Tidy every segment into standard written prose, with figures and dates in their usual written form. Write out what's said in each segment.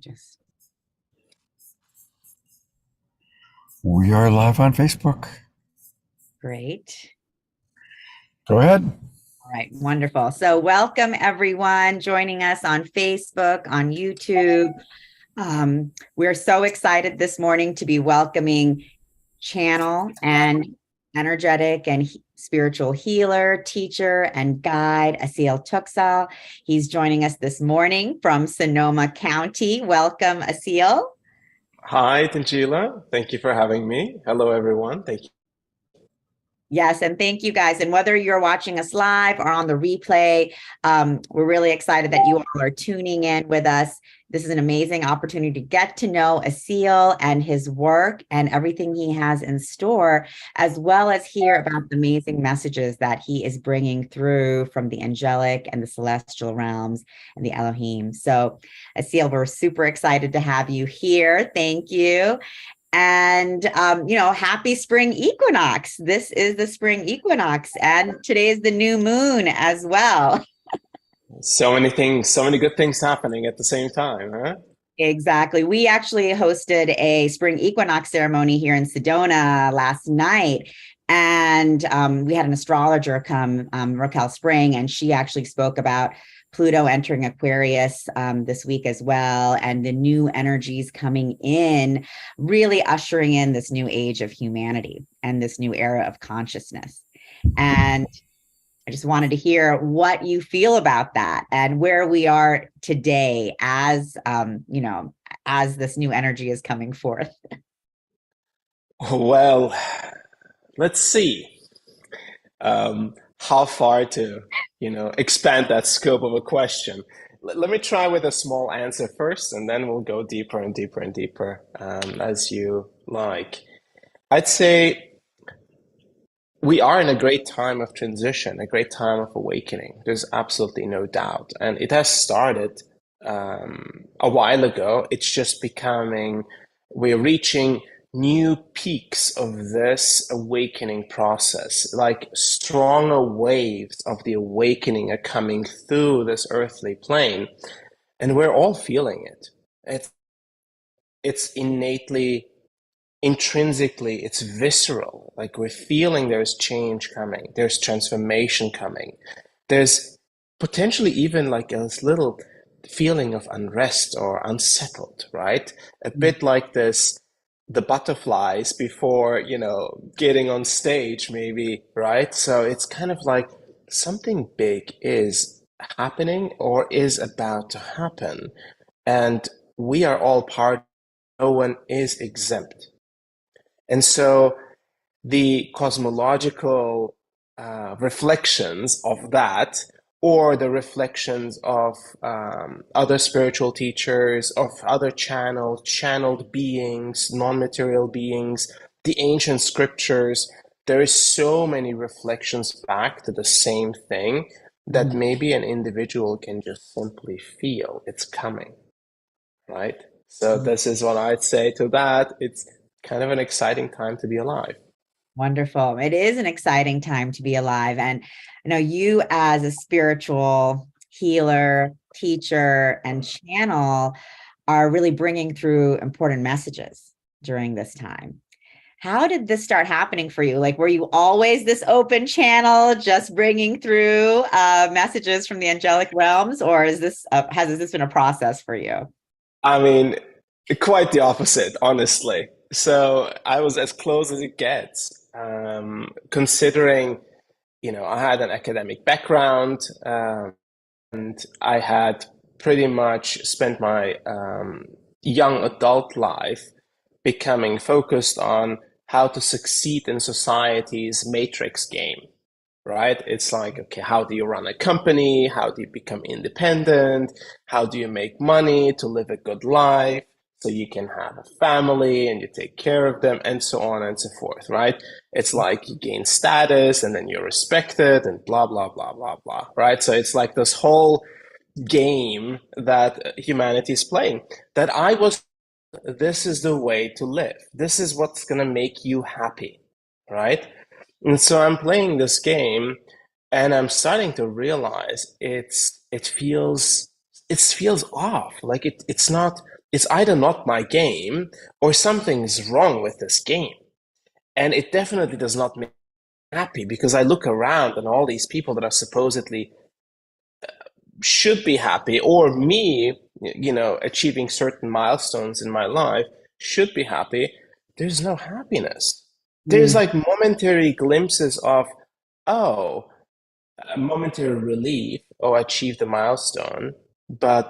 Just We are live on Facebook. great. Go ahead. All right, wonderful. So, welcome everyone joining us on Facebook, on YouTube. We're so excited this morning to be welcoming channel and energetic and spiritual healer, teacher, and guide, Asil Toksal. He's joining us this morning from Sonoma County. Welcome, Asil. Hi, Tanjila. Thank you for having me. Hello, everyone. Thank you. Yes, and thank you guys. And whether you're watching us live or on the replay, we're really excited that you all are tuning in with us. This is an amazing opportunity to get to know Asil and his work and everything he has in store, as well as hear about the amazing messages that he is bringing through from the angelic and the celestial realms and the Elohim. So, Asil, we're super excited to have you here. Thank you. And, happy spring equinox. This is the spring equinox, and today is the new moon as well. So many things, so many good things happening at the same time, huh? Exactly. We actually hosted a spring equinox ceremony here in Sedona last night. And we had an astrologer come, Raquel Spring, and she actually spoke about Pluto entering Aquarius this week as well, and the new energies coming in, really ushering in this new age of humanity and this new era of consciousness. And I just wanted to hear what you feel about that and where we are today as this new energy is coming forth. Well, let's see how far to, expand that scope of a question. Let me try with a small answer first, and then we'll go deeper and deeper and deeper as you like. I'd say we are in a great time of transition, a great time of awakening. There's absolutely no doubt. And it has started a while ago. It's just we're reaching new peaks of this awakening process. Like stronger waves of the awakening are coming through this earthly plane. And we're all feeling it. It's innately, intrinsically, it's visceral. Like we're feeling there's change coming, there's transformation coming, there's potentially even like a little feeling of unrest or unsettled, right? A bit like this, the butterflies before, getting on stage, maybe, right? So it's kind of like something big is happening or is about to happen. And we are all part, no one is exempt. And so the cosmological reflections of that, or the reflections of other spiritual teachers, of other channeled beings, non-material beings, the ancient scriptures, there is so many reflections back to the same thing that maybe an individual can just simply feel it's coming, right? So this is what I'd say to that. It's kind of an exciting time to be alive. Wonderful. It is an exciting time to be alive. And I know you, as a spiritual healer, teacher, and channel, are really bringing through important messages during this time. How did this start happening for you? Like, were you always this open channel, just bringing through messages from the angelic realms, or has this been a process for you? I mean, quite the opposite, honestly. So I was as close as it gets, considering, I had an academic background, and I had pretty much spent my young adult life becoming focused on how to succeed in society's matrix game, right? It's like, okay, how do you run a company? How do you become independent? How do you make money to live a good life so you can have a family and you take care of them, and so on and so forth, right? It's like you gain status and then you're respected and blah, blah, blah, blah, blah, right? So it's like this whole game that humanity is playing that this is the way to live. This is what's going to make you happy, right? And so I'm playing this game and I'm starting to realize it feels off. Like it's not it's either not my game or something's wrong with this game. And it definitely does not make me happy, because I look around and all these people that are supposedly should be happy, or me, achieving certain milestones in my life should be happy. There's no happiness. There's like momentary glimpses of, oh, a momentary relief, oh, I achieved a milestone, but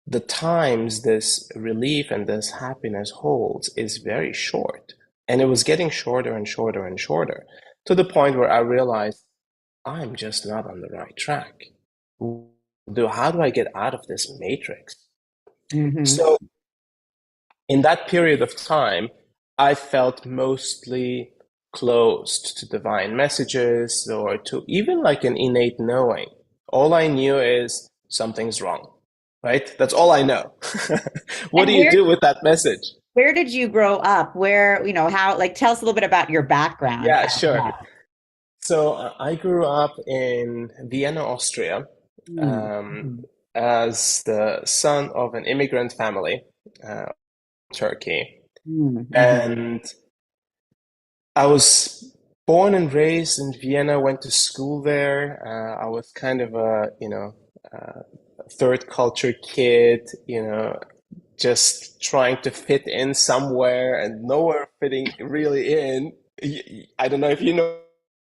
the times this relief and this happiness holds is very short. And it was getting shorter and shorter and shorter, to the point where I realized I'm just not on the right track. How do I get out of this matrix? So in that period of time, I felt mostly closed to divine messages, or to even like an innate knowing. All I knew is something's wrong, right? That's all I know. What do you do with that message? Where did you grow up? Where, how, like, tell us a little bit about your background. Yeah, sure. So I grew up in Vienna, Austria, as the son of an immigrant family, Turkey. And I was born and raised in Vienna, went to school there. I was kind of a, third culture kid, just trying to fit in somewhere and nowhere fitting really in. I don't know if you know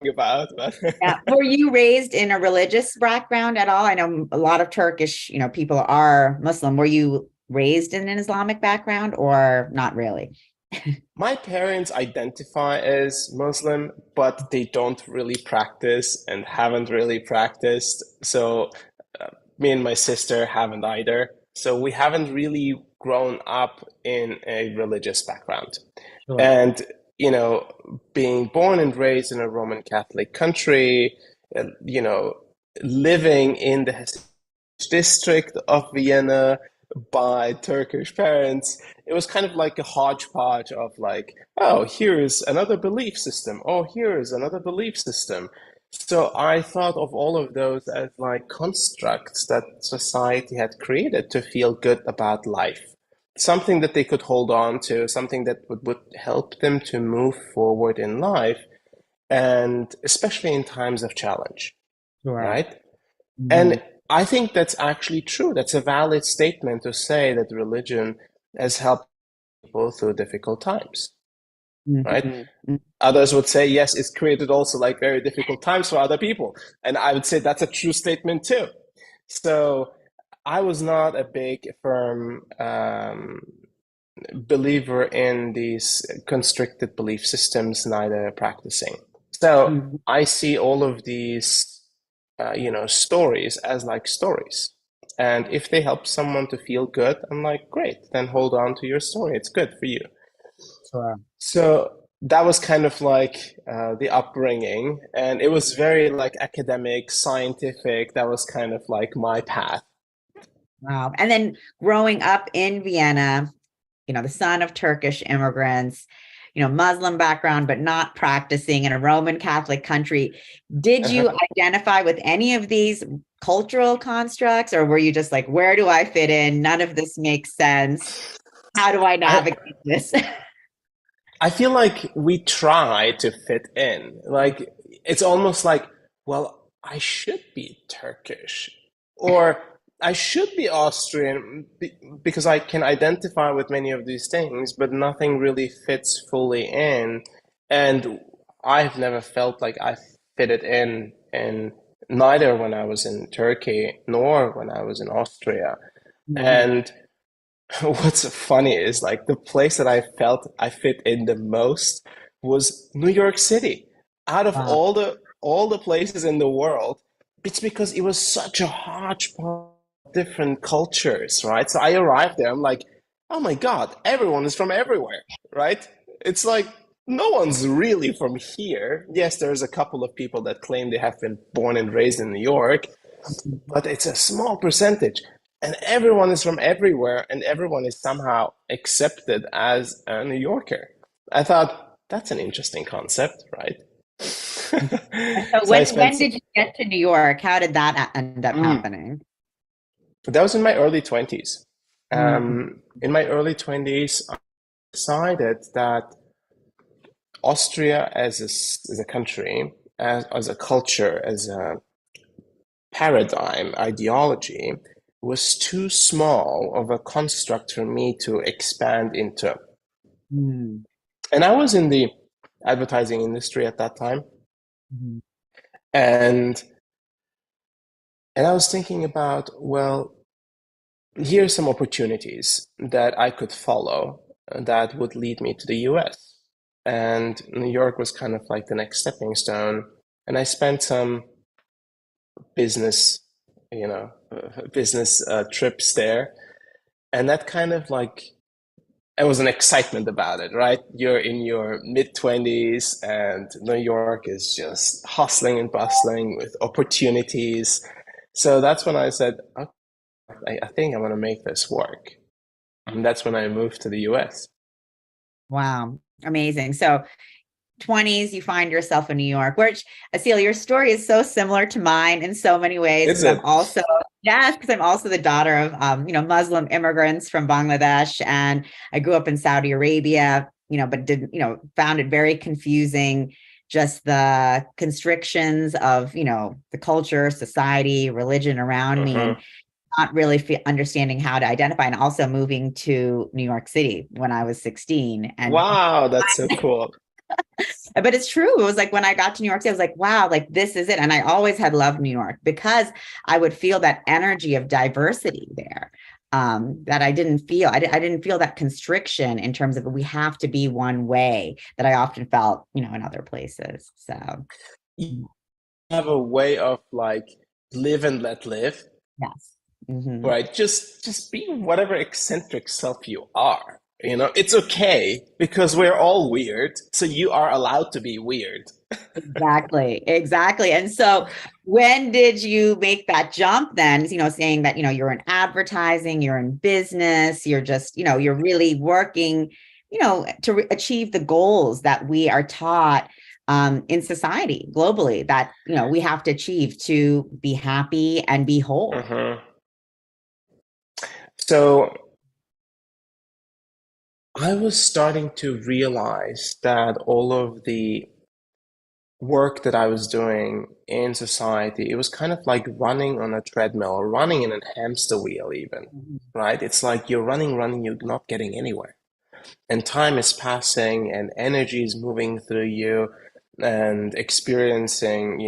about, but yeah. Were you raised in a religious background at all? I know a lot of Turkish, people are Muslim. Were you raised in an Islamic background or not really? My parents identify as Muslim, but they don't really practice and haven't really practiced. So me and my sister haven't either. So we haven't really grown up in a religious background. Sure. And, being born and raised in a Roman Catholic country, living in the district of Vienna by Turkish parents, it was kind of like a hodgepodge of like, oh, here's another belief system. Oh, here's another belief system. So I thought of all of those as like constructs that society had created to feel good about life. Something that they could hold on to, something that would help them to move forward in life, and especially in times of challenge, Sure. right? And I think that's actually true. That's a valid statement to say that religion has helped people through difficult times, right? Others would say, yes, it's created also like very difficult times for other people. And I would say that's a true statement too. So I was not a big, firm believer in these constricted belief systems, neither practicing. So I see all of these, stories as like stories. And if they help someone to feel good, I'm like, great, then hold on to your story. It's good for you. Sure. So that was kind of like the upbringing. And it was very like academic, scientific. That was kind of like my path. Wow. And then growing up in Vienna, the son of Turkish immigrants, Muslim background, but not practicing in a Roman Catholic country. Did you identify with any of these cultural constructs, or were you just like, where do I fit in? None of this makes sense. How do I navigate this? I feel like we try to fit in. Like, it's almost like, well, I should be Turkish, or I should be Austrian because I can identify with many of these things, but nothing really fits fully in. And I've never felt like I fitted in neither when I was in Turkey nor when I was in Austria. And what's funny is like the place that I felt I fit in the most was New York City. Out of all the places in the world, it's because it was such a hodgepodge different cultures, right? So I arrived there, I'm like, oh my God, everyone is from everywhere, right? It's like no one's really from here. Yes, there's a couple of people that claim they have been born and raised in New York, but it's a small percentage. And everyone is from everywhere, and everyone is somehow accepted as a New Yorker. I thought that's an interesting concept, right? So when did you get to New York? How did that end up happening? That was in my early 20s. In my early 20s, I decided that Austria as a country, as a culture, as a paradigm, ideology, was too small of a construct for me to expand into. Mm. And I was in the advertising industry at that time, Mhm. and I was thinking about, well, here are some opportunities that I could follow that would lead me to the US. And New York was kind of like the next stepping stone. And I spent some business, business trips there. And that kind of like, there was an excitement about it, right? You're in your mid 20s and New York is just hustling and bustling with opportunities. So that's when I said, okay, I think I'm going to make this work. And that's when I moved to the US. Wow. Amazing. So 20s, you find yourself in New York, which Asil, your story is so similar to mine in so many ways Is because I'm it? also, yes, because I'm also the daughter of, Muslim immigrants from Bangladesh. And I grew up in Saudi Arabia, but didn't, found it very confusing, just the constrictions of, the culture, society, religion around me. Uh-huh. And not really understanding how to identify, and also moving to New York City when I was 16. And Wow, that's so cool. but it's true. It was like when I got to New York City, I was like, wow, like this is it. And I always had loved New York because I would feel that energy of diversity there. That I didn't feel. I didn't feel that constriction in terms of we have to be one way that I often felt, in other places. So You have a way of like live and let live, yes. Mm-hmm. right? Just be whatever eccentric self you are. It's okay because we're all weird, so you are allowed to be weird. Exactly, exactly. And so when did you make that jump then, saying that, you're in advertising, you're in business, you're just, you're really working, to achieve the goals that we are taught in society globally that, we have to achieve to be happy and be whole. Uh-huh. So I was starting to realize that all of the work that I was doing in society, it was kind of like running on a treadmill or running in a hamster wheel, even, Mhm. right? It's like you're running, you're not getting anywhere. And time is passing and energy is moving through you and experiencing,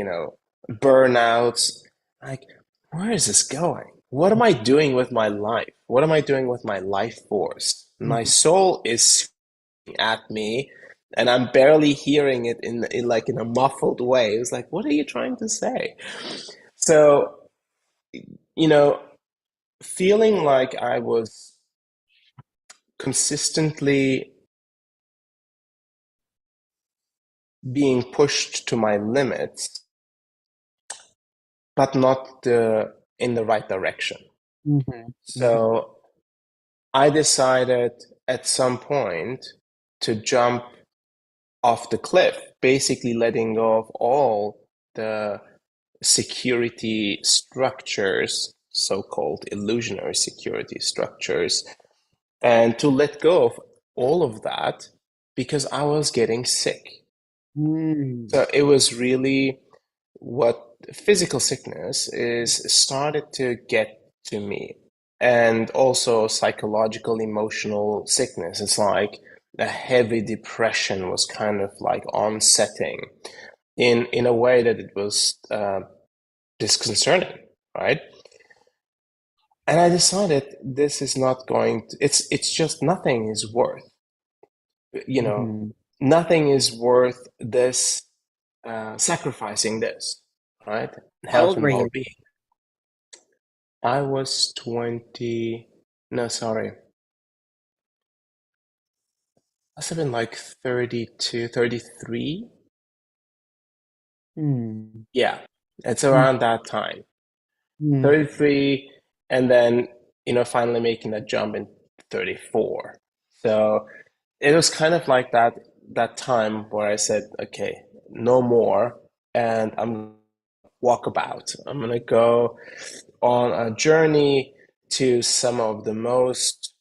burnouts. Like, where is this going? What am I doing with my life? What am I doing with my life force? My Mhm. soul is at me and I'm barely hearing it in like in a muffled way. It was like, what are you trying to say? So, you know, feeling like I was consistently being pushed to my limits, but not in the right direction. Mhm. Mhm. So I decided at some point to jump off the cliff, basically letting go of all the security structures, so-called illusionary security structures, and to let go of all of that because I was getting sick. Mm. So it was really what physical sickness is started to get to me. And also psychological, emotional sickness. It's like a heavy depression was kind of like onsetting in a way that it was disconcerting, right? And I decided this is not going to, it's just nothing is worth, you know, Mhm. nothing is worth this, sacrificing this, right? How Health old and were you? well-being. I was 20, no, sorry. Must have been like 32, 33. Mm. Yeah, it's Mm. around that time. Mm. 33, and then, finally making that jump in 34. So it was kind of like that time where I said, okay, no more, and I'm walkabout. I'm gonna go on a journey to some of the most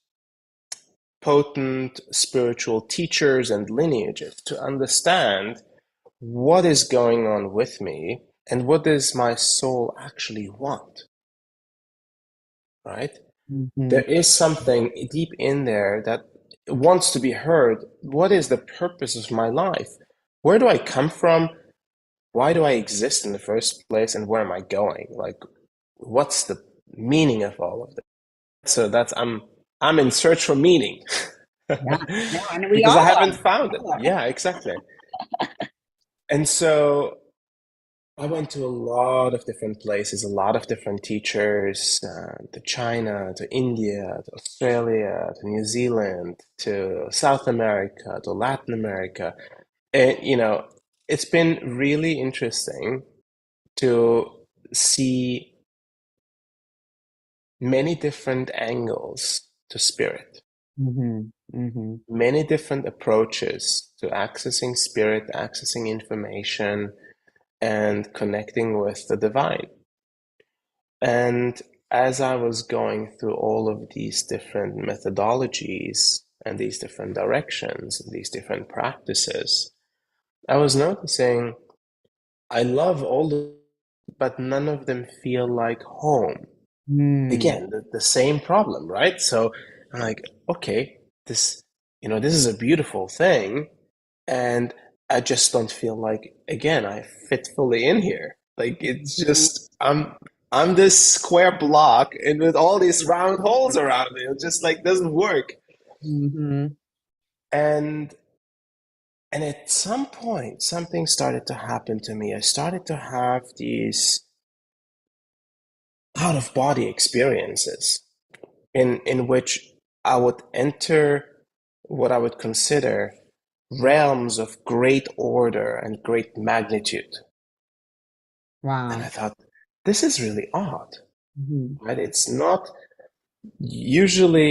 potent spiritual teachers and lineages to understand what is going on with me and what does my soul actually want, right? Mhm. There is something deep in there that wants to be heard. What is the purpose of my life? Where do I come from? Why do I exist in the first place? And where am I going? Like, what's the meaning of all of this? So I'm in search for meaning Yeah, no, and we because I all are. haven't We found it. all are. Yeah, exactly. And so I went to a lot of different places, a lot of different teachers, to China, to India, to Australia, to New Zealand, to South America, to Latin America. And, it's been really interesting to see many different angles to spirit, Mhm. Mhm. many different approaches to accessing spirit, accessing information, and connecting with the divine. And as I was going through all of these different methodologies and these different directions, these different practices, I was noticing I love all of them, but none of them feel like home. Mm. Again, the same problem, right? So I'm like, okay, this is a beautiful thing, and I just don't feel like, again, I fit fully in here. Like it's just I'm this square block and with all these round holes around me. It just like doesn't work. Mhm. And and at some point, something started to happen to me. I started to have these out of body experiences in which I would enter what I would consider realms of great order and great magnitude. And Wow. I thought, this is really odd, Mhm. right? It's not usually,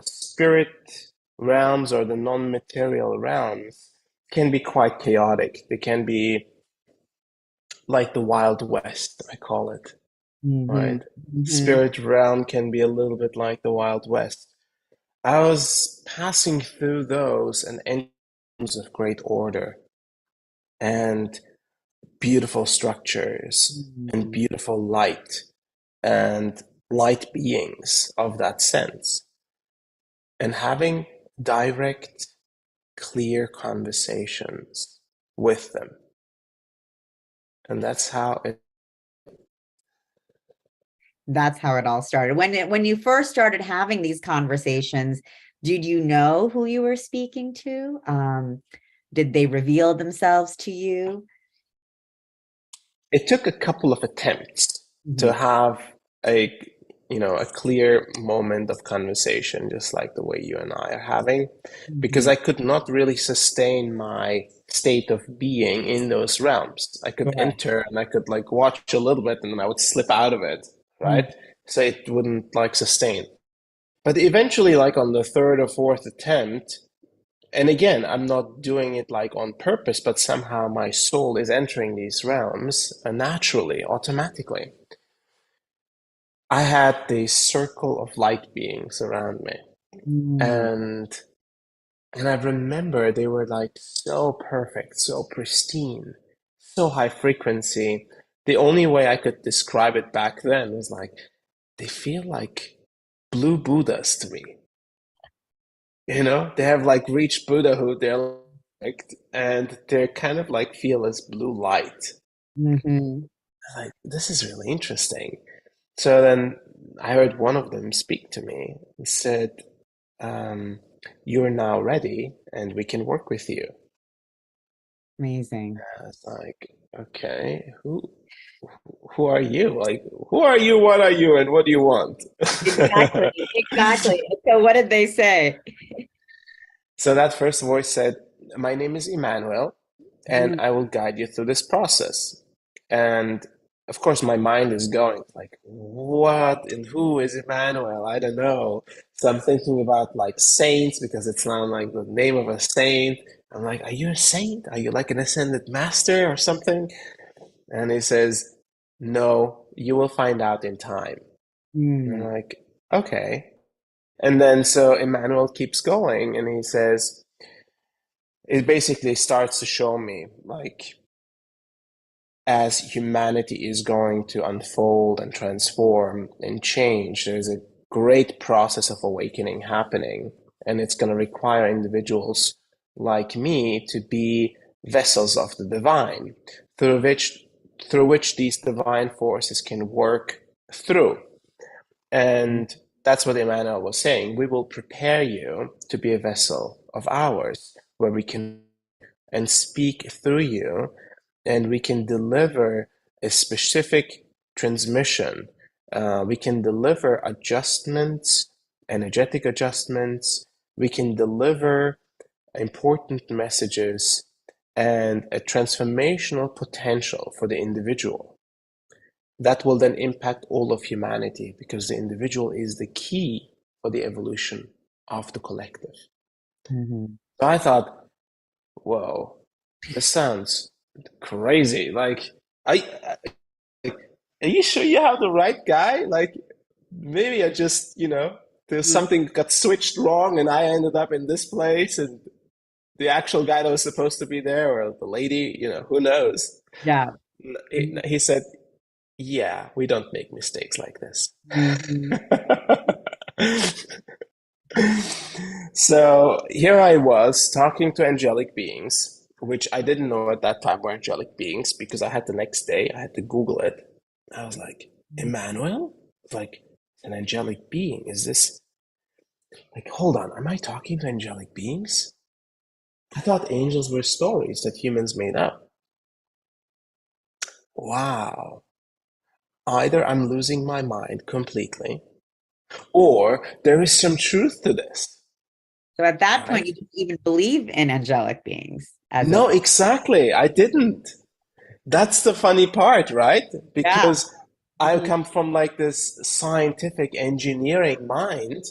spirit realms or the non-material realms can be quite chaotic. They can be like the Wild West, I call it, Mhm. right? Mhm. Spirit realm can be a little bit like the Wild West. I was passing through those and entering of great order and beautiful structures and Mhm. beautiful light and light beings of that sense, and having direct, clear conversations with them. And that's how it. That's how it all started. When you first started having these conversations, did you know who you were speaking to? Did they reveal themselves to you? It took a couple of attempts to Mhm. have a a clear moment of conversation, just like the way you and I are having, because Mhm. I could not really sustain my state of being in those realms. I could Right. enter and I could like watch a little bit and then I would slip out of it, right? Mhm. So it wouldn't like sustain. But eventually, like on the third or fourth attempt, and again, I'm not doing it like on purpose, but somehow my soul is entering these realms naturally, automatically. I had this circle of light beings around me, Mm. and I remember they were like so perfect, so pristine, so high frequency. The only way I could describe it back then was like they feel like blue Buddhas to me. They have like reached Buddhahood. They're like, and they're kind of like feel as blue light. Mhm. Like, this is really interesting. So then I heard one of them speak to me and said, um, "You're now ready, and we can work with you." Amazing. I was like, "Okay, who are you? Like, who are you? What are you? And what do you want?" Exactly. Exactly. So what did they say? So that first voice said, "My name is Emmanuel, and Mm. I will guide you through this process." And of course, my mind is going like, "What and who is Emmanuel? I don't know." So I'm thinking about like saints because it's not like the name of a saint. I'm like, "Are you a saint? Are you like an ascended master or something?" And he says, "No, you will find out in time." And Mm. I'm like, okay. And then so Emmanuel keeps going and he says, it basically starts to show me like as humanity is going to unfold and transform and change, there's a great process of awakening happening. And it's going to require individuals like me to be vessels of the divine through which these divine forces can work through. And that's what Emmanuel was saying. We will prepare you to be a vessel of ours where we can and speak through you, and we can deliver a specific transmission. We can deliver adjustments, energetic adjustments. We can deliver important messages and a transformational potential for the individual that will then impact all of humanity because the individual is the key for the evolution of the collective. Mhm. So I thought, whoa, this sounds crazy. Like, are you sure you have the right guy? Like, maybe I just, there's something got switched wrong and I ended up in this place and the actual guy that was supposed to be there or the lady, who knows? Yeah. He said, yeah, we don't make mistakes like this. Mhm. So here I was talking to angelic beings, which I didn't know at that time were angelic beings because I had the next day, I had to Google it. I was like, Emmanuel? Like, an angelic being? Is this like, hold on, am I talking to angelic beings? I thought angels were stories that humans made up. Wow. Either I'm losing my mind completely, or there is some truth to this, So at that point, right? you didn't even believe in angelic beings as a No, exactly. I didn't. That's the funny part, right? yeah. Because I Mhm. come from like this scientific engineering mind,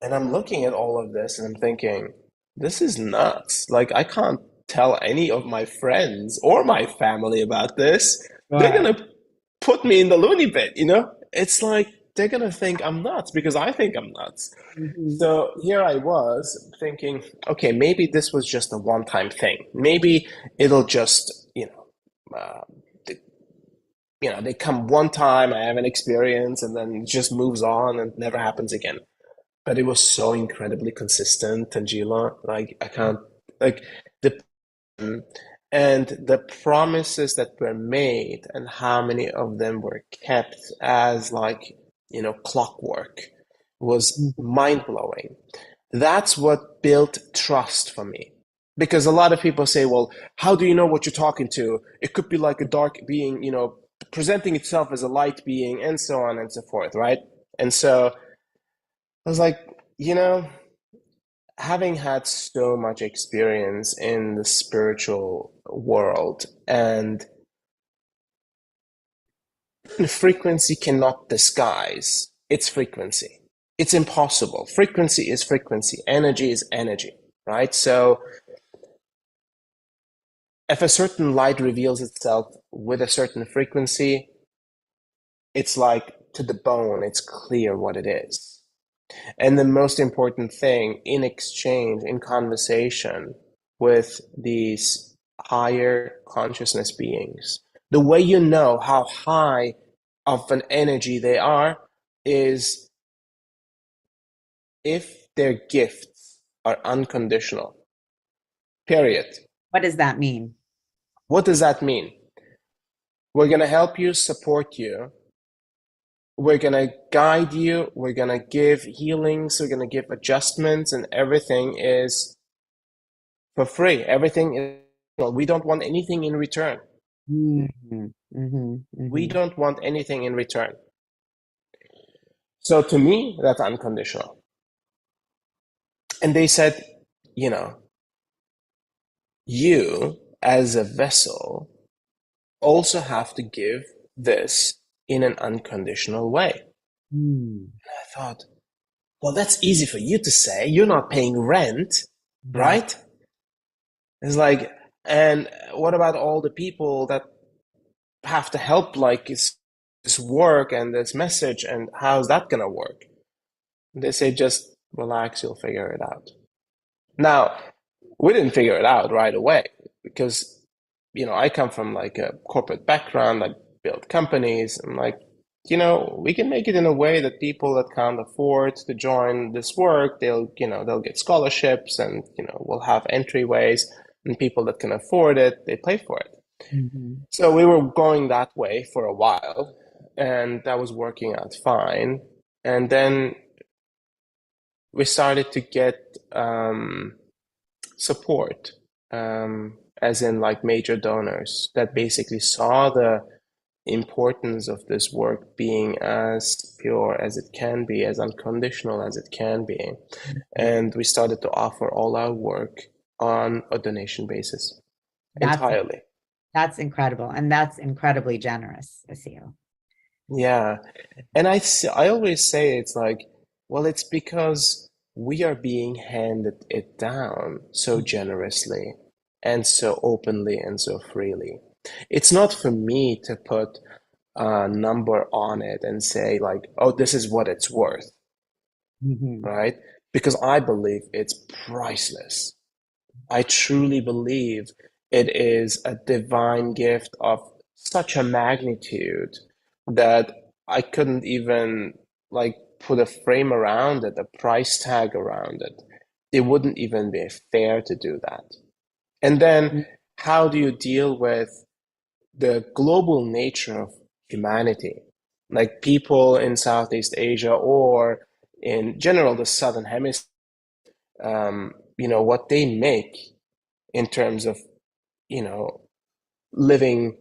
and I'm looking at all of this and I'm thinking, this is nuts. Like, I can't tell any of my friends or my family about this. They're Sure. gonna put me in the loony bin. It's like they're gonna think I'm nuts because I think I'm nuts. Mhm. So here I was thinking, okay, maybe this was just a one-time thing. Maybe it'll just, uh, they come one time, I have an experience, and then it just moves on and never happens again. But it was so incredibly consistent, Tanjila. Like I can't like the and the promises that were made and how many of them were kept as like clockwork was Mhm. mind blowing. That's what built trust for me. Because a lot of people say, well, how do you know what you're talking to? It could be like a dark being, presenting itself as a light being, and so on and so forth, right? And so I was like, you know, having had so much experience in the spiritual world, and frequency cannot disguise its frequency. It's impossible. Frequency is frequency, energy is energy, right? So if a certain light reveals itself with a certain frequency, it's like to the bone, it's clear what it is. And the most important thing in exchange, in conversation with these higher consciousness beings, the way you know how high of an energy they are is if their gifts are unconditional. Period. What does that mean? What does that mean? We're going to help you, support you. We're going to guide you. We're going to give healings. We're going to give adjustments, and everything is for free. Everything is, we don't want anything in return. Mhm. Mhm. We Mhm. don't want anything in return. So to me, that's unconditional. And they said, you know, you as a vessel also have to give this in an unconditional way. Mm. I thought, well, that's easy for you to say. You're not paying rent, Right. right? It's like, and what about all the people that have to help like this work and this message, and how's that gonna work? They say, just relax, you'll figure it out. Now, we didn't figure it out right away because, I come from like a corporate background. I built companies. I'm like, we can make it in a way that people that can't afford to join this work, they'll get scholarships, and, we'll have entryways, and people that can afford it, they pay for it. Mhm. So we were going that way for a while, and that was working out fine. And then we started to get support, as in like major donors that basically saw the importance of this work being as pure as it can be, as unconditional as it can be. And we started to offer all our work on a donation basis That's entirely. that's incredible, and that's incredibly generous, Asil. Yeah. And I always say it's like, well, it's because we are being handed it down so generously and so openly and so freely. It's not for me to put a number on it and say like, oh, this is what it's worth, Mhm. right? Because I believe it's priceless. I truly believe it is a divine gift of such a magnitude that I couldn't even like put a frame around it, a price tag around it. It wouldn't even be fair to do that. And then how do you deal with the global nature of humanity? Like people in Southeast Asia or in general the Southern Hemisphere, what they make in terms of, you know, living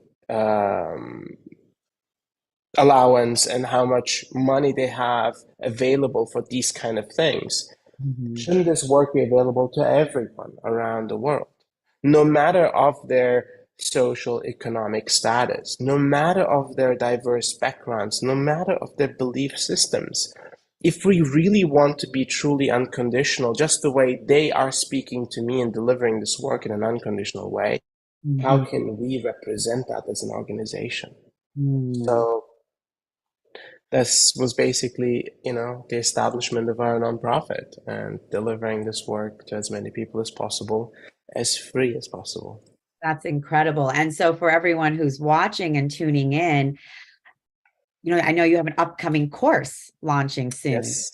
allowance and how much money they have available for these kind of things. Mhm. Shouldn't this work be available to everyone around the world, no matter of their social economic status, no matter of their diverse backgrounds, no matter of their belief systems? If we really want to be truly unconditional, just the way they are speaking to me and delivering this work in an unconditional way, how Mhm. can we represent that as an organization? Mhm. So this was basically, the establishment of our nonprofit and delivering this work to as many people as possible, as free as possible. That's incredible. And so for everyone who's watching and tuning in, I know you have an upcoming course launching soon. Yes,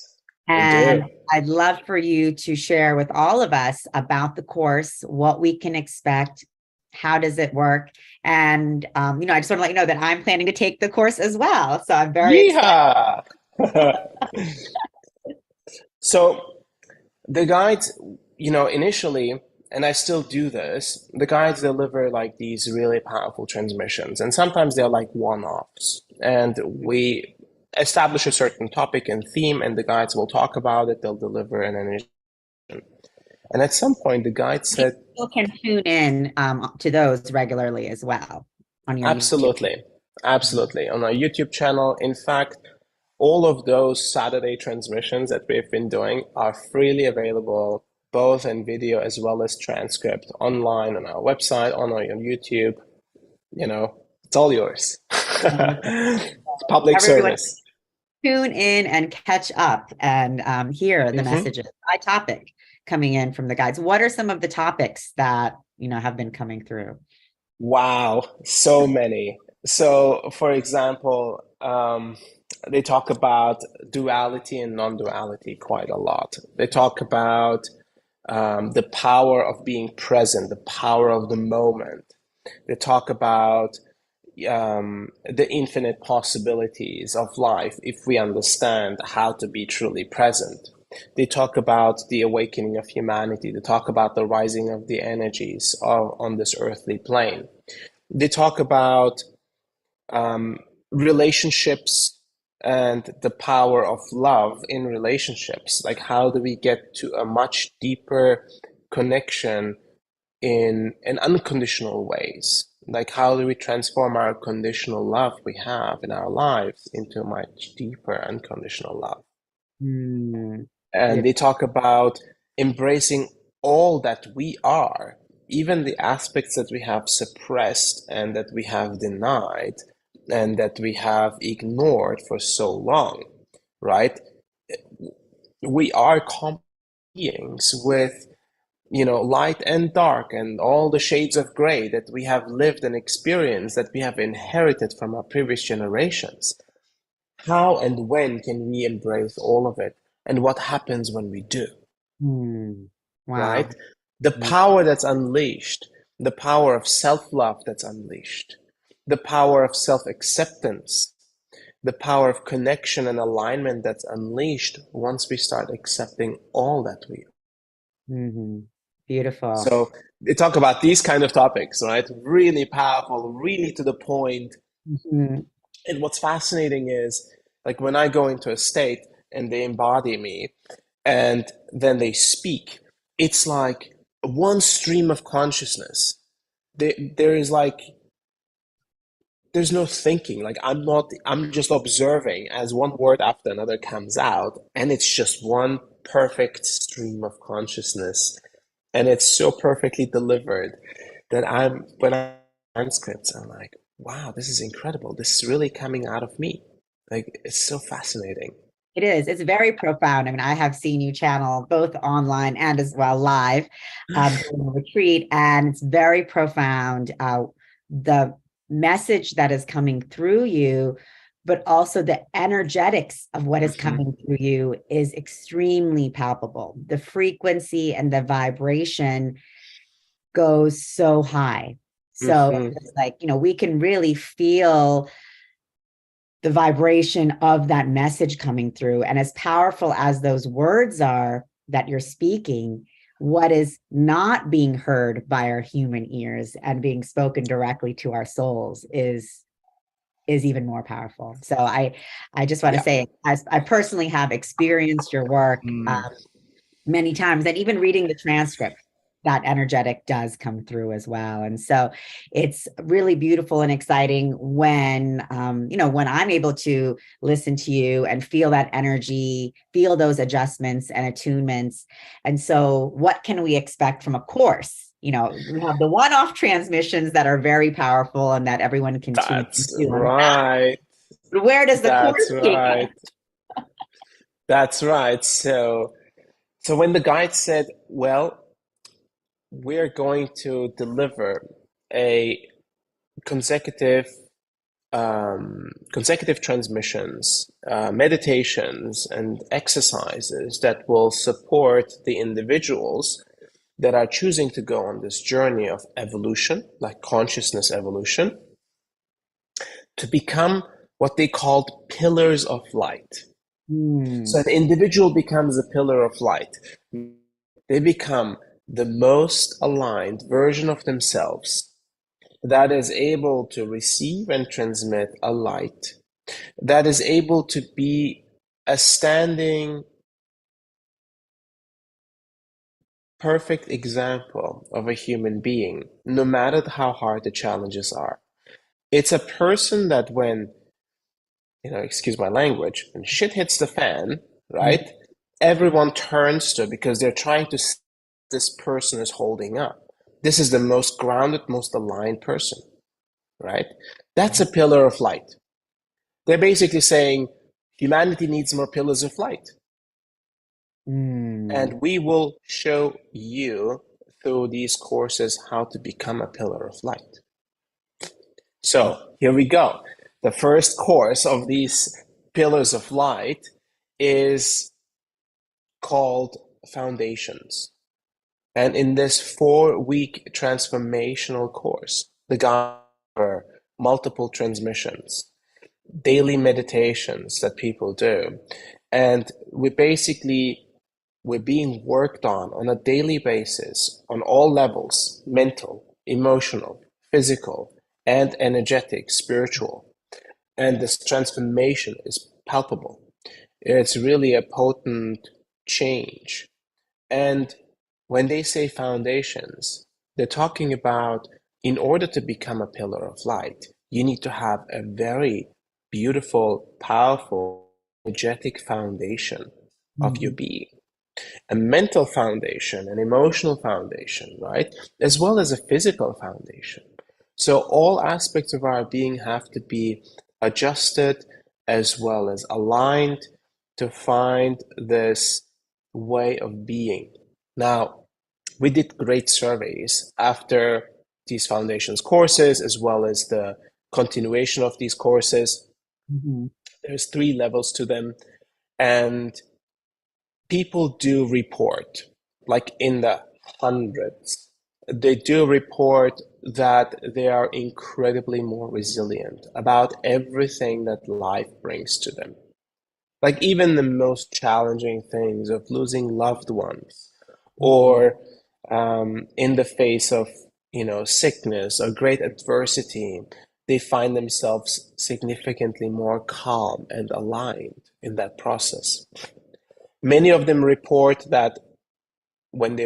we do. And I'd love for you to share with all of us about the course, what we can expect, how does it work? And, I just want to let you know that I'm planning to take the course as well. So I'm very excited. Yeehaw! So the guides, initially, and I still do this, the guides deliver like these really powerful transmissions, and sometimes they're like one-offs. And we establish a certain topic and theme, and the guides will talk about it, they'll deliver an energy. And at some point, the guide said, People can tune in to those regularly as well on your YouTube. absolutely, absolutely, on our YouTube channel. In fact, all of those Saturday transmissions that we've been doing are freely available, both in video as well as transcript, online on our website, on our YouTube. It's all yours. It's public Everyone service. tune in and catch up and hear the hmm messages by topic coming in from the guides. What are some of the topics that have been coming through? Wow, so many. So, for example, they talk about duality and non-duality quite a lot. They talk about the power of being present, the power of the moment. They talk about the infinite possibilities of life if we understand how to be truly present. They talk about the awakening of humanity. They talk about the rising of the energies on this earthly plane. They talk about relationships and the power of love in relationships. Like, how do we get to a much deeper connection in unconditional ways? Like, how do we transform our conditional love we have in our lives into a much deeper unconditional love? Hmm. Yeah. And they talk about embracing all that we are, even the aspects that we have suppressed and that we have denied and that we have ignored for so long, right? we are complex beings with, light and dark and all the shades of gray that we have lived and experienced, that we have inherited from our previous generations. How and when can we embrace all of it? And what happens when we do, Wow. right? The power that's unleashed, the power of self-love that's unleashed, the power of self-acceptance, the power of connection and alignment that's unleashed once we start accepting all that we are. Beautiful. So they talk about these kind of topics, right? Really powerful, really to the point. And what's fascinating is, like, when I go into a state and they embody me and then they speak, it's like one stream of consciousness. There is like, there's no thinking. Like, I'm just observing as one word after another comes out, and it's just one perfect stream of consciousness. And it's so perfectly delivered that when I transcripts, I'm like, wow, this is incredible. This is really coming out of me. Like, it's so fascinating. It is. It's very profound. I mean, I have seen you channel both online and as well live during a retreat, and it's very profound. The message that is coming through you, but also the energetics of what is coming through you is extremely palpable. The frequency and the vibration goes so high. So it's like, we can really feel the vibration of that message coming through. And as powerful as those words are that you're speaking, what is not being heard by our human ears and being spoken directly to our souls is even more powerful. So I just want to say, as I personally have experienced your work many times, and even reading the transcript, that energetic does come through as well. And so it's really beautiful and exciting when, when I'm able to listen to you and feel that energy, feel those adjustments and attunements. And so what can we expect from a course? We have the one-off transmissions that are very powerful and that everyone can tune into. Right. But where does the course take us? That's right. So when the guide said, well, we're going to deliver a consecutive transmissions, meditations, and exercises that will support the individuals that are choosing to go on this journey of evolution, like consciousness evolution, to become what they called pillars of light. So an individual becomes a pillar of light. They become the most aligned version of themselves that is able to receive and transmit a light, that is able to be a standing, perfect example of a human being, no matter how hard the challenges are. It's a person that when, excuse my language, when shit hits the fan, right? Everyone turns to, because they're trying to see this person is holding up. This is the most grounded, most aligned person, right? That's a pillar of light. They're basically saying humanity needs more pillars of light. And we will show you through these courses how to become a pillar of light. So here we go. The first course of these pillars of light is called Foundations. And in this 4-week transformational course, the guide for multiple transmissions, daily meditations that people do. And we're being worked on a daily basis on all levels: mental, emotional, physical, and energetic, spiritual. And this transformation is palpable. It's really a potent change. And when they say foundations, they're talking about, in order to become a pillar of light, you need to have a very beautiful, powerful, energetic foundation of your being. A mental foundation, an emotional foundation, right? As well as a physical foundation. So all aspects of our being have to be adjusted as well as aligned to find this way of being. Now, we did great surveys after these foundations courses, as well as the continuation of these courses. Mhm. There's 3 levels to them, and people do report, like in the hundreds. They do report that they are incredibly more resilient about everything that life brings to them. Like even the most challenging things of losing loved ones, or in the face of, sickness or great adversity, they find themselves significantly more calm and aligned in that process. Many of them report that when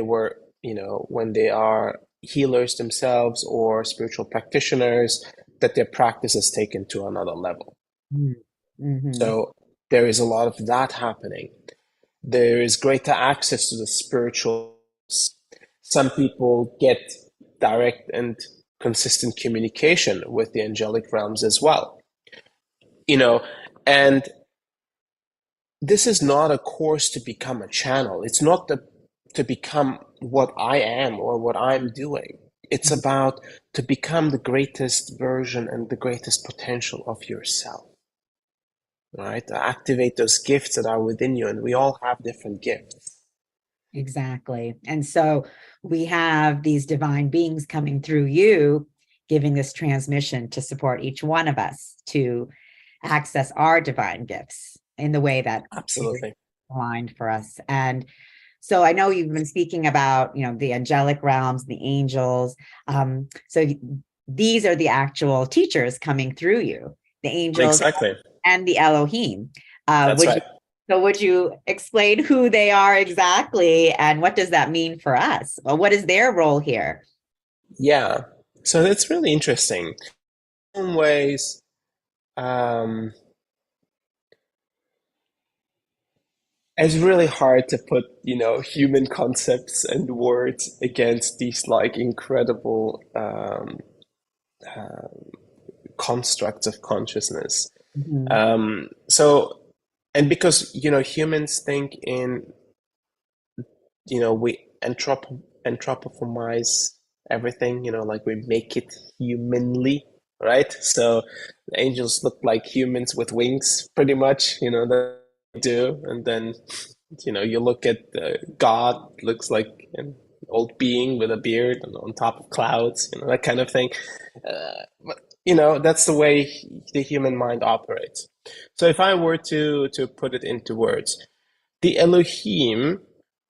when they are healers themselves or spiritual practitioners, that their practice is taken to another level. Mhm. So there is a lot of that happening. There is greater access to the spiritual. Some people get direct and consistent communication with the angelic realms as well. And this is not a course to become a channel. It's not to become what I am or what I'm doing. It's about to become the greatest version and the greatest potential of yourself, right? To activate those gifts that are within you. And we all have different gifts. Exactly. And so we have these divine beings coming through you, giving this transmission to support each one of us to access our divine gifts in the way that is Absolutely. aligned for us. And so I know you've been speaking about, the angelic realms, the angels. So these are the actual teachers coming through you, the angels Exactly. and the Elohim. That's right. Would you explain who they are exactly and what does that mean for us? Well, what is their role here? Yeah. So that's really interesting. In some ways, it's really hard to put, human concepts and words against these like incredible constructs of consciousness. Mhm. So, and because, humans think in, we anthropomorphize everything, like we make it humanly, right? So the angels look like humans with wings, pretty much, that they do. And then, you look at God, looks like an old being with a beard and on top of clouds, that kind of thing. But, that's the way the human mind operates. So if I were to put it into words, the Elohim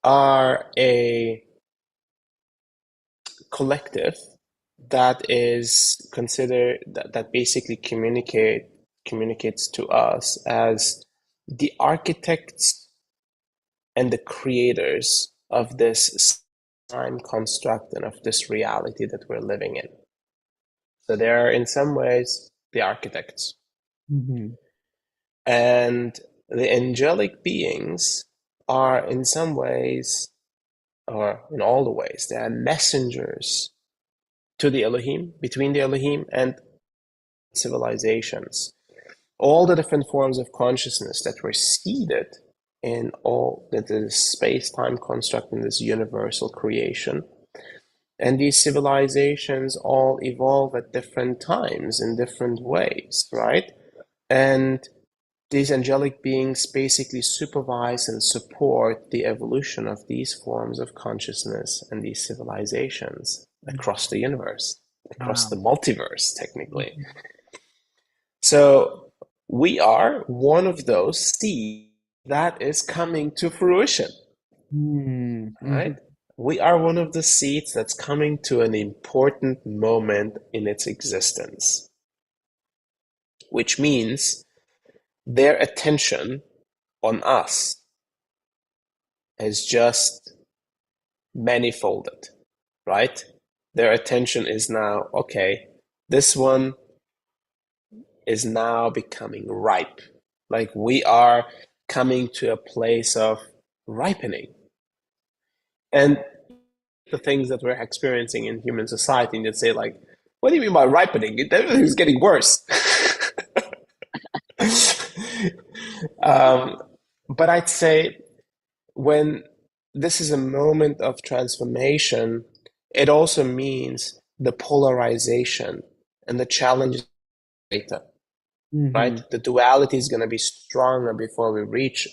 are a collective that is considered that basically communicates to us as the architects and the creators of this time construct and of this reality that we're living in. So they are in some ways the architects. Mhm. And the angelic beings are in some ways, or in all the ways, they are messengers to the Elohim, between the Elohim and civilizations. All the different forms of consciousness that were seeded in all that is space-time construct in this universal creation. And these civilizations all evolve at different times in different ways, right? And these angelic beings basically supervise and support the evolution of these forms of consciousness and these civilizations across the universe, across Wow. the multiverse, technically. So we are one of those seeds that is coming to fruition, right? Mhm. We are one of the seeds that's coming to an important moment in its existence, which means their attention on us is just manifolded, right? Their attention is now, okay, this one is now becoming ripe. Like we are coming to a place of ripening. And the things that we're experiencing in human society, and you'd say, like, what do you mean by ripening? Everything's getting worse. um, but I'd say when this is a moment of transformation, it also means the polarization and the challenge data, right? The duality is going to be stronger before we reach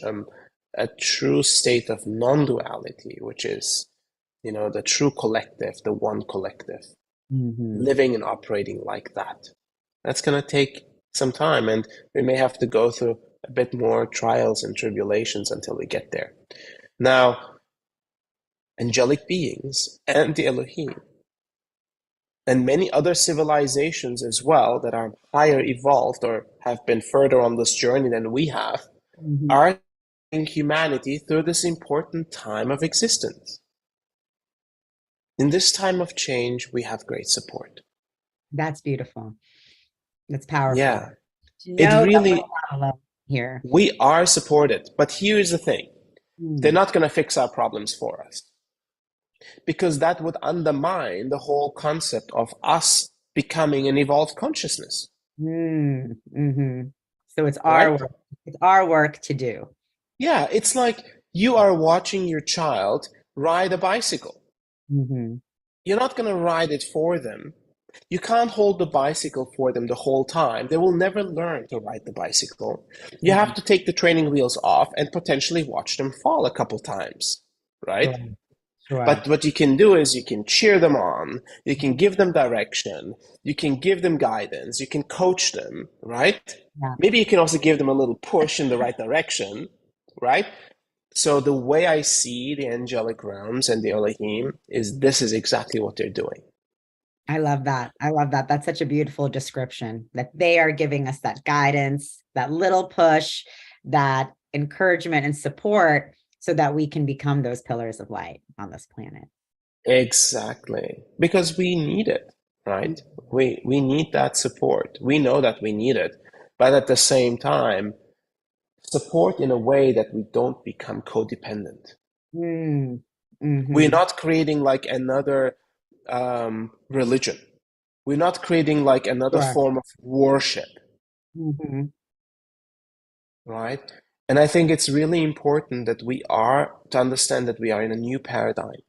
a true state of non-duality, which is, the true collective, the one collective, living and operating like that. That's going to take some time, and we may have to go through a bit more trials and tribulations until we get there. Now, angelic beings and the Elohim and many other civilizations as well that are higher evolved or have been further on this journey than we have are taking humanity through this important time of existence. In this time of change, we have great support. That's beautiful. That's powerful. Yeah, It really, here. We are supported, but here's the thing. They're not going to fix our problems for us, because that would undermine the whole concept of us becoming an evolved consciousness. So it's our work. It's our work to do. Yeah, it's like you are watching your child ride a bicycle. You're not going to ride it for them. You can't hold the bicycle for them the whole time. They will never learn to ride the bicycle. You have to take the training wheels off and potentially watch them fall a couple times, right? Sure. But what you can do is you can cheer them on, you can give them direction, you can give them guidance, you can coach them, right? Yeah. Maybe you can also give them a little push in the right direction, right? So the way I see the angelic realms and the Elohim is this is exactly what they're doing. I love that. I love that. That's such a beautiful description, that they are giving us that guidance, that little push, that encouragement and support so that we can become those pillars of light on this planet. Exactly. Because we need it, right? We need that support. We know that we need it. But at the same time, support in a way that we don't become codependent. We're not creating like another religion. We're not creating like another form of worship. Right? And I think it's really important that to understand that we are in a new paradigm.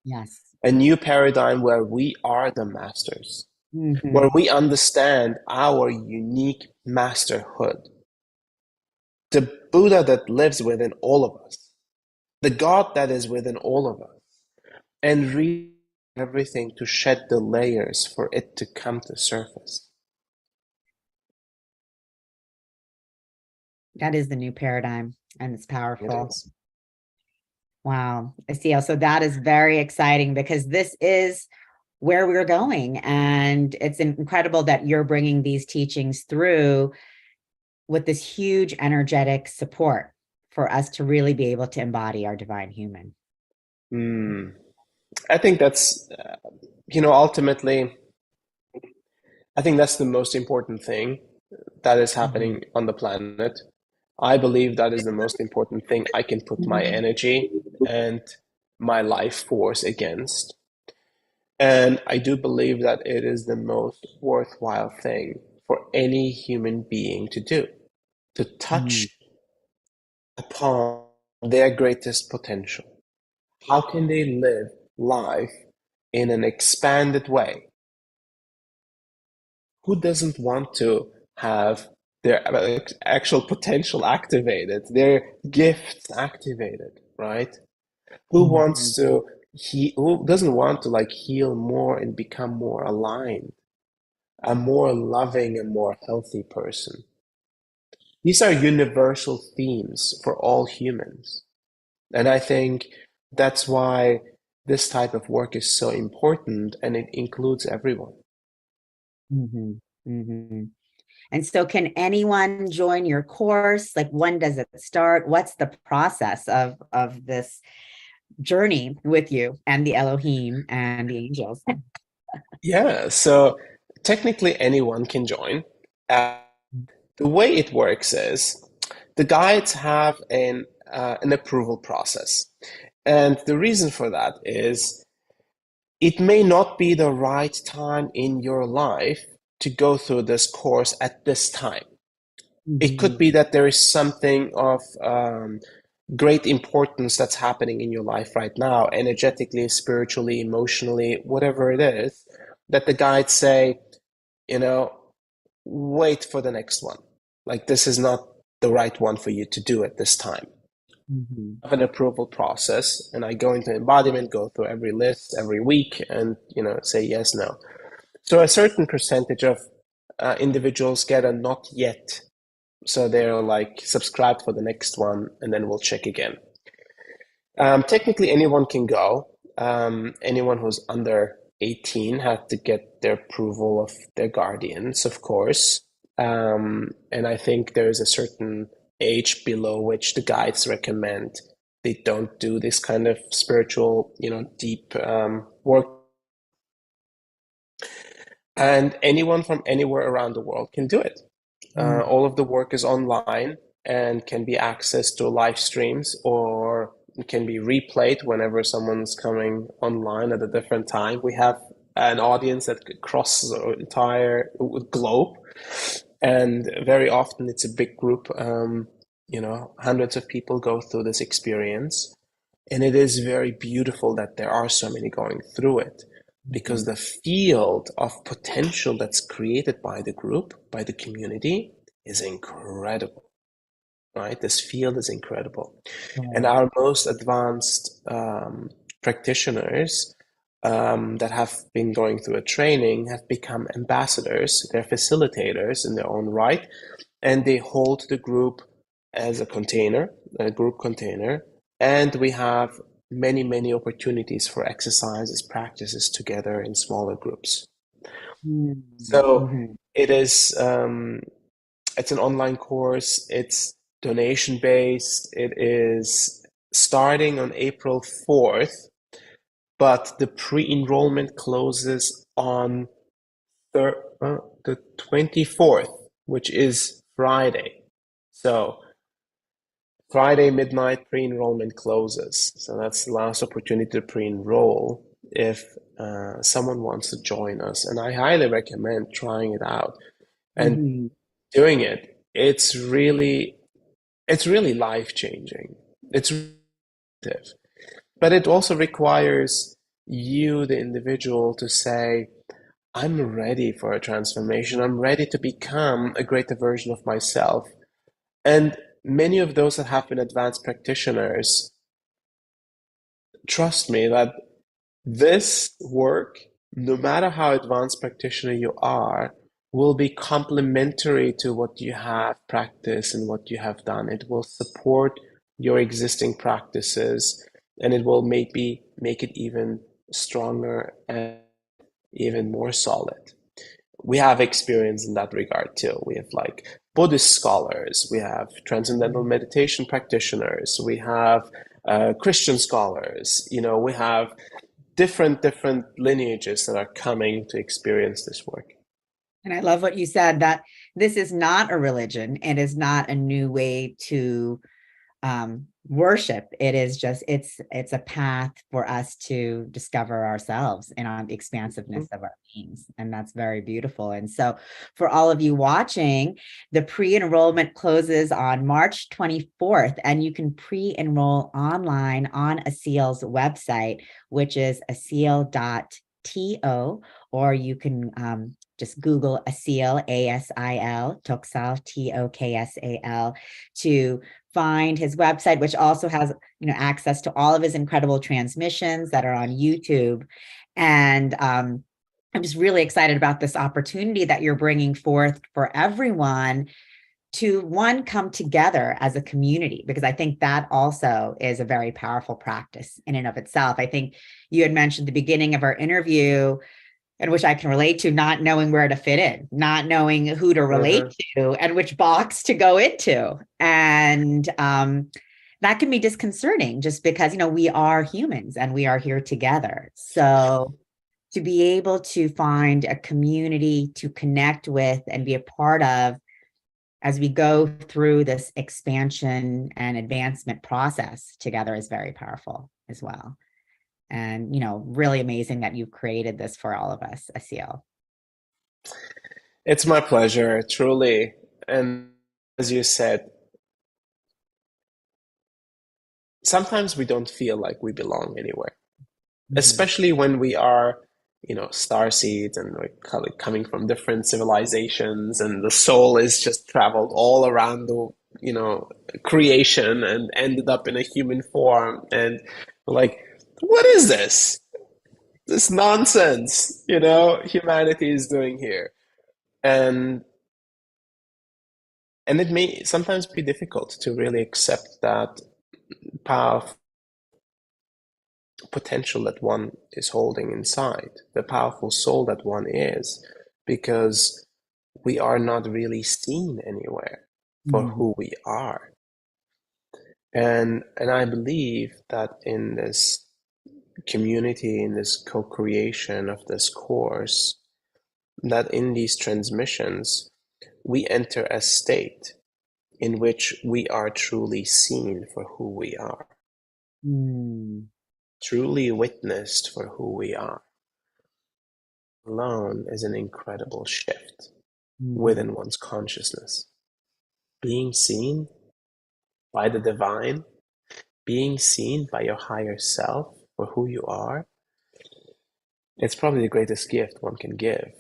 Yes. A new paradigm where we are the masters, where we understand our unique masterhood. The Buddha that lives within all of us, the God that is within all of us, and read everything to shed the layers for it to come to surface. That is the new paradigm, and it's powerful. It is. Wow. Asil, so that is very exciting, because this is where we're going. And it's incredible that you're bringing these teachings through with this huge energetic support for us to really be able to embody our divine human. I think that's, ultimately, I think that's the most important thing that is happening on the planet. I believe that is the most important thing I can put my energy and my life force against. And I do believe that it is the most worthwhile thing for any human being to do, to touch upon their greatest potential. How can they live life in an expanded way? Who doesn't want to have their actual potential activated, their gifts activated, right? Who wants to who doesn't want to like heal more and become more aligned, a more loving and more healthy person? These are universal themes for all humans. And I think that's why this type of work is so important, and it includes everyone. And so can anyone join your course? Like, when does it start? What's the process of this journey with you and the Elohim and the angels? Yeah, so technically anyone can join. The way it works is the guides have an approval process. And the reason for that is it may not be the right time in your life to go through this course at this time. It could be that there is something of great importance that's happening in your life right now, energetically, spiritually, emotionally, whatever it is, that the guides say, you know, wait for the next one. Like, this is not the right one for you to do at this time. Mhm. Have an approval process, and I go into embodiment, go through every list every week, and say yes, no. So a certain percentage of individuals get a not yet, so they're like subscribed for the next one, and then we'll check again. Technically, anyone can go. Anyone who's under 18 had to get their approval of their guardians, of course. And I think there's a certain age below which the guides recommend they don't do this kind of spiritual, deep work. And anyone from anywhere around the world can do it. All of the work is online and can be accessed to live streams, or it can be replayed whenever someone's coming online at a different time. We have an audience that crosses the entire globe, and very often it's a big group. Hundreds of people go through this experience, and it is very beautiful that there are so many going through it, because the field of potential that's created by the group, by the community, is incredible, right? This field is incredible. And our most advanced practitioners that have been going through a training have become ambassadors. They're facilitators in their own right, and they hold the group as a group container. And we have many, many opportunities for exercises, practices together in smaller groups. So Mhm. it is, it's an online course. It's donation based. It is starting on April 4th, but the pre-enrollment closes on the 24th, which is Friday. So Friday midnight pre-enrollment closes. So that's the last opportunity to pre-enroll if someone wants to join us. And I highly recommend trying it out and Mhm. doing it. It's really life-changing. It's relative. But it also requires you, the individual, to say, I'm ready for a transformation. I'm ready to become a greater version of myself. And many of those that have been advanced practitioners, trust me that this work, no matter how advanced practitioner you are, will be complementary to what you have practiced and what you have done. It will support your existing practices, and it will maybe make it even stronger and even more solid. We have experience in that regard too. We have like Buddhist scholars, we have transcendental meditation practitioners, we have Christian scholars. We have different lineages that are coming to experience this work. And I love what you said, that this is not a religion. It is not a new way to worship. It is just, it's a path for us to discover ourselves and on the expansiveness of our beings. And that's very beautiful. And so for all of you watching, the pre-enrollment closes on March 24th, and you can pre-enroll online on Asil's website, which is asil.to, or you can just Google Asil, Asil, Toksal, Toksal, to find his website, which also has access to all of his incredible transmissions that are on YouTube. And I'm just really excited about this opportunity that you're bringing forth for everyone to, one, come together as a community, because I think that also is a very powerful practice in and of itself. I think you had mentioned at the beginning of our interview, and which I can relate to, not knowing where to fit in, not knowing who to relate to and which box to go into. And that can be disconcerting, just because, we are humans and we are here together. So to be able to find a community to connect with and be a part of as we go through this expansion and advancement process together is very powerful as well. And, really amazing that you've created this for all of us, Asil. It's my pleasure, truly. And as you said, sometimes we don't feel like we belong anywhere, Mhm. especially when we are, star seeds and we're coming from different civilizations, and the soul is just traveled all around the, creation and ended up in a human form. And we're like, what is this? This nonsense, humanity is doing here. And and it may sometimes be difficult to really accept that powerful potential that one is holding inside, the powerful soul that one is, because we are not really seen anywhere for Mhm. who we are. And I believe that in this community, in this co-creation of this course, that in these transmissions, we enter a state in which we are truly seen for who we are, Mm. truly witnessed for who we are. Alone is an incredible shift Mhm. within one's consciousness. Being seen by the divine, being seen by your higher self for who you are, it's probably the greatest gift one can give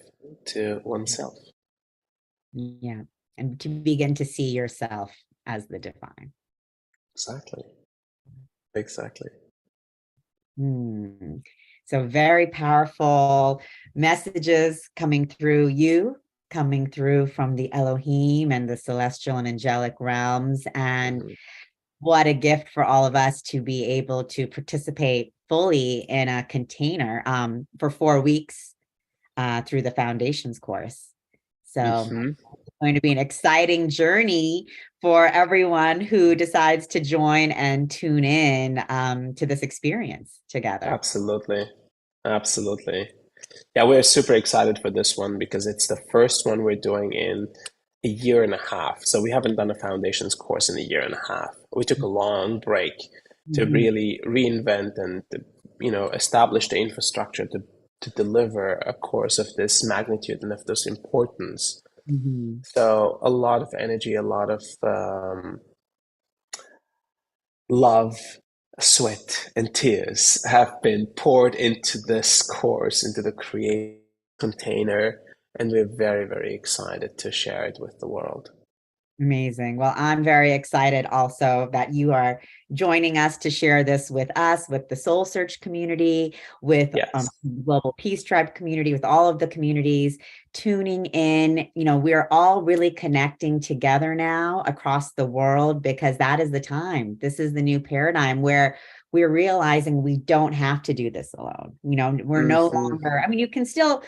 to oneself. Yeah. And to begin to see yourself as the divine. Exactly. Exactly. Hmm. So very powerful messages coming through you, coming through from the Elohim and the celestial and angelic realms. And Mhm. what a gift for all of us to be able to participate fully in a container for 4 weeks through the foundations course. So Mhm. it's going to be an exciting journey for everyone who decides to join and tune in to this experience together. Absolutely. Absolutely. Yeah, we're super excited for this one because it's the first one we're doing in a year and a half. So we haven't done a foundations course in a year and a half. We took a long break to Mhm. really reinvent and establish the infrastructure to deliver a course of this magnitude and of this importance. Mhm. So a lot of energy, a lot of love, sweat, and tears have been poured into this course, into the create container, and we're very, very excited to share it with the world. Amazing. Well, I'm very excited also that you are joining us to share this with us, with the Soul Search community, with Yes. Global Peace Tribe community, with all of the communities tuning in. We're all really connecting together now across the world because that is the time. This is the new paradigm where we're realizing we don't have to do this alone. We're no Hmm. longer, I mean, you can still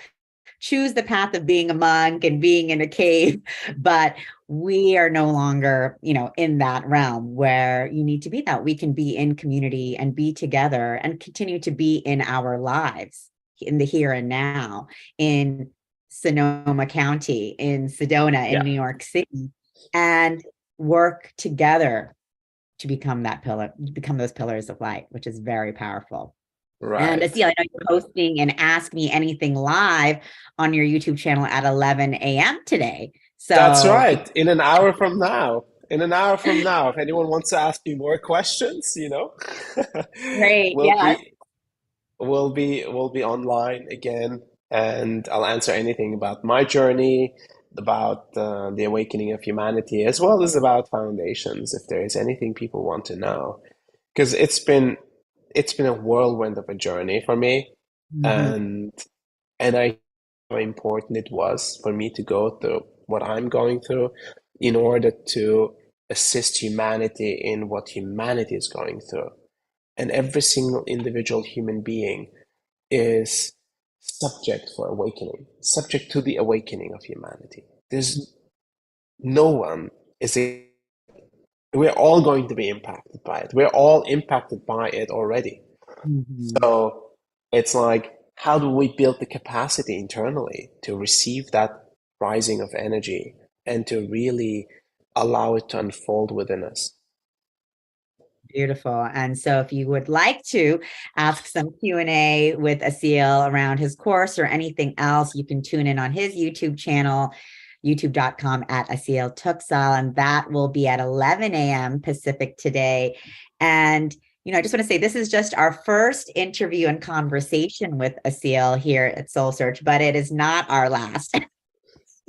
choose the path of being a monk and being in a cave, but we are no longer, in that realm where you need to be that. We can be in community and be together and continue to be in our lives in the here and now, in Sonoma County, in Sedona, in Yeah, New York City, and work together to become that pillar, become those pillars of light, which is very powerful. And right. Asil, I know you're hosting an Ask Me Anything live on your YouTube channel at 11 a.m. today. That's So right. In an hour from now. In an hour from now, if anyone wants to ask me more questions, great. we'll Yes. be we'll be online again, and I'll answer anything about my journey, about the awakening of humanity, as well as about foundations, if there is anything people want to know. Because it's been a whirlwind of a journey for me, Mhm. and I how important it was for me to go through what I'm going through in order to assist humanity in what humanity is going through. And every single individual human being is subject for awakening, subject to the awakening of humanity. There's no one is a, we're all going to be impacted by it. We're all impacted by it already. Mhm. So it's like, how do we build the capacity internally to receive that rising of energy and to really allow it to unfold within us? Beautiful. And so if you would like to ask some Q&A with Asil around his course or anything else, you can tune in on his YouTube channel, youtube.com at Asil Toksal, and that will be at 11 a.m. Pacific today. And I just want to say this is just our first interview and conversation with Asil here at SoulSearch, but it is not our last.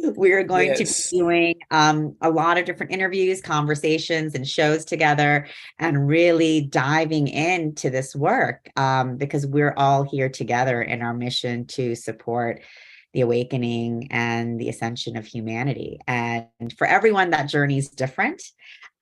We're going to be Yes. doing a lot of different interviews, conversations, and shows together, and really diving into this work because we're all here together in our mission to support the awakening and the ascension of humanity. And for everyone, that journey is different.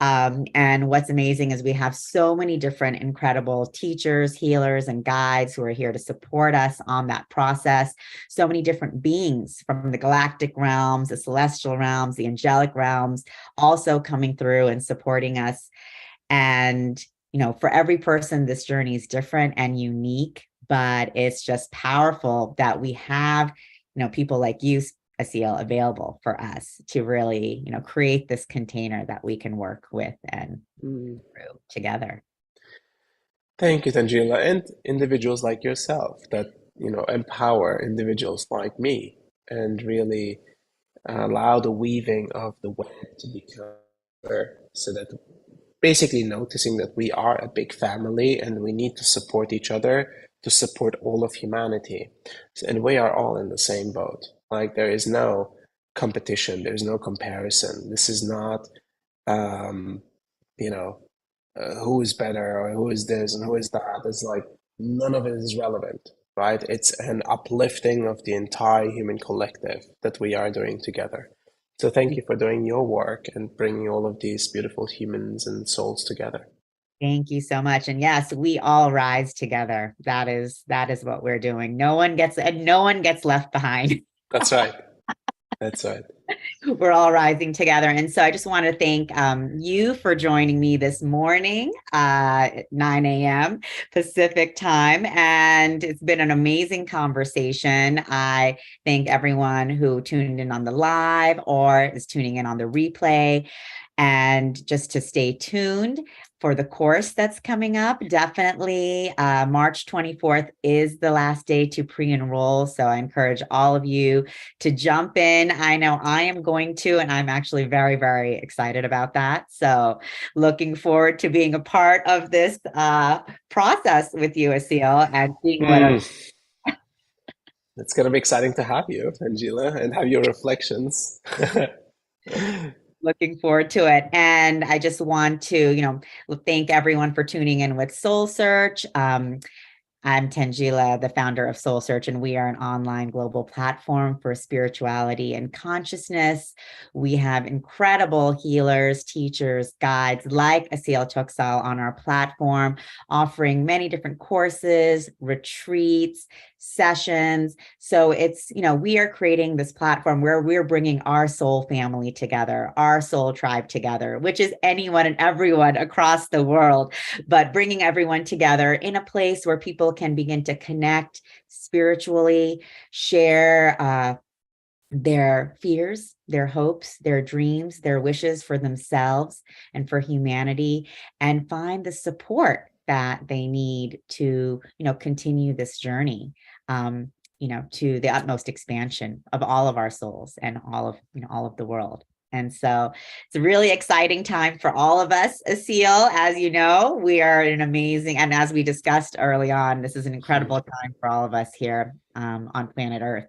And what's amazing is we have so many different incredible teachers, healers, and guides who are here to support us on that process. So many different beings from the galactic realms, the celestial realms, the angelic realms, also coming through and supporting us. And, for every person, this journey is different and unique, but it's just powerful that we have, people like you, Asil, available for us to really, create this container that we can work with and through together. Thank you, Tanjila, and individuals like yourself that, empower individuals like me and really allow the weaving of the web to become clear, so that basically noticing that we are a big family and we need to support each other to support all of humanity. And we are all in the same boat. Like there is no competition, there's no comparison. This is not, um, you know, who is better or who is this and who is that. It's like none of it is relevant, right? It's an uplifting of the entire human collective that we are doing together. So thank you for doing your work and bringing all of these beautiful humans and souls together. Thank you so much. And yes, we all rise together. That is what we're doing. No one gets left behind. That's right. That's right. We're all rising together. And so I just want to thank you for joining me this morning at 9 a.m. Pacific time. And it's been an amazing conversation. I thank everyone who tuned in on the live or is tuning in on the replay. And just to stay tuned for the course that's coming up, definitely March 24th is the last day to pre-enroll. So I encourage all of you to jump in. I know I am going to, and I'm actually very, very excited about that. So looking forward to being a part of this process with you, Asil, and seeing what It's going to be exciting to have you, Angela, and have your reflections. looking forward to it. And I just want to, thank everyone for tuning in with SoulSearch. I'm Tanjila, the founder of SoulSearch, and we are an online global platform for spirituality and consciousness. We have incredible healers, teachers, guides like Asil Toksal on our platform, offering many different courses, retreats, sessions. So it's, we are creating this platform where we're bringing our soul family together, our soul tribe together, which is anyone and everyone across the world, but bringing everyone together in a place where people can begin to connect spiritually, share their fears, their hopes, their dreams, their wishes for themselves and for humanity, and find the support that they need to, continue this journey, to the utmost expansion of all of our souls and all of the world. And so it's a really exciting time for all of us, Asil. As you know, we are an amazing, and as we discussed early on, this is an incredible time for all of us here on planet Earth.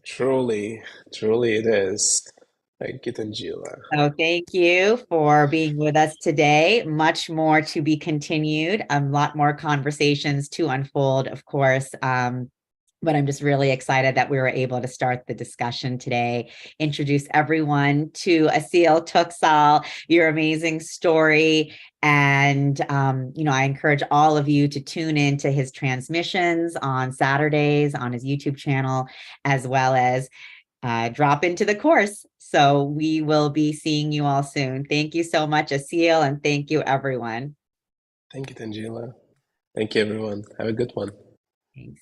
Truly, truly it is. Thank you, Tanjila. So thank you for being with us today. Much more to be continued, a lot more conversations to unfold, of course. But I'm just really excited that we were able to start the discussion today, introduce everyone to Asil Toksal, your amazing story. And, I encourage all of you to tune in to his transmissions on Saturdays on his YouTube channel, as well as drop into the course. So we will be seeing you all soon. Thank you so much, Asil, and thank you, everyone. Thank you, Tanjila. Thank you, everyone. Have a good one. Thanks.